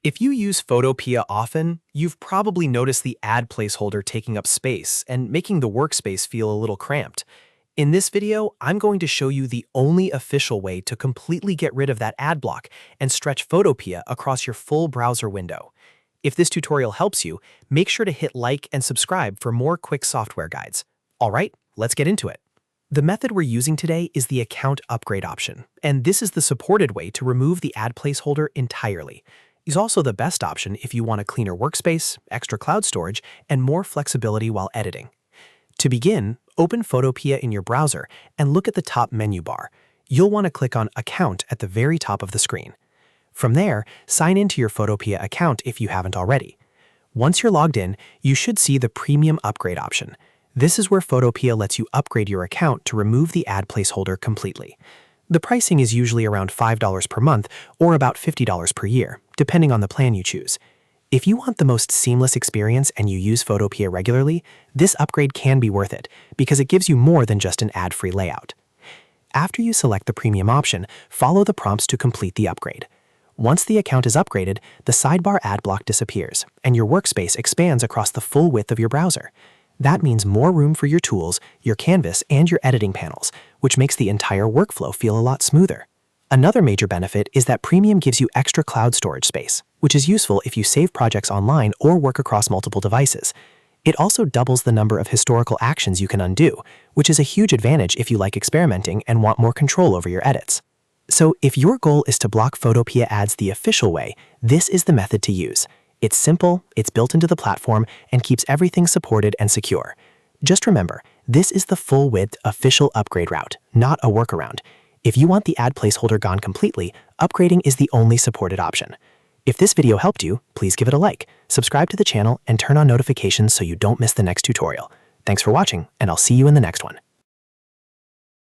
If you use Photopea often, you've probably noticed the ad placeholder taking up space and making the workspace feel a little cramped. In this video, I'm going to show you the only official way to completely get rid of that ad block and stretch Photopea across your full browser window. If this tutorial helps you, make sure to hit like and subscribe for more quick software guides. All right, let's get into it. The method we're using today is the account upgrade option, and this is the supported way to remove the ad placeholder entirely. It's also the best option if you want a cleaner workspace, extra cloud storage, and more flexibility while editing. To begin, open Photopea in your browser and look at the top menu bar. You'll want to click on Account at the very top of the screen. From there, sign into your Photopea account if you haven't already. Once you're logged in, you should see the Premium Upgrade option. This is where Photopea lets you upgrade your account to remove the ad placeholder completely. The pricing is usually around $5 per month or about $50 per year, depending on the plan you choose. If you want the most seamless experience and you use Photopea regularly, this upgrade can be worth it because it gives you more than just an ad-free layout. After you select the premium option, follow the prompts to complete the upgrade. Once the account is upgraded, the sidebar ad block disappears and your workspace expands across the full width of your browser. That means more room for your tools, your canvas, and your editing panels, which makes the entire workflow feel a lot smoother. Another major benefit is that Premium gives you extra cloud storage space, which is useful if you save projects online or work across multiple devices. It also doubles the number of historical actions you can undo, which is a huge advantage if you like experimenting and want more control over your edits. So if your goal is to block Photopea ads the official way, this is the method to use. It's simple, it's built into the platform, and keeps everything supported and secure. Just remember, this is the full-width official upgrade route, not a workaround. If you want the ad placeholder gone completely, upgrading is the only supported option. If this video helped you, please give it a like, subscribe to the channel, and turn on notifications so you don't miss the next tutorial. Thanks for watching, and I'll see you in the next one.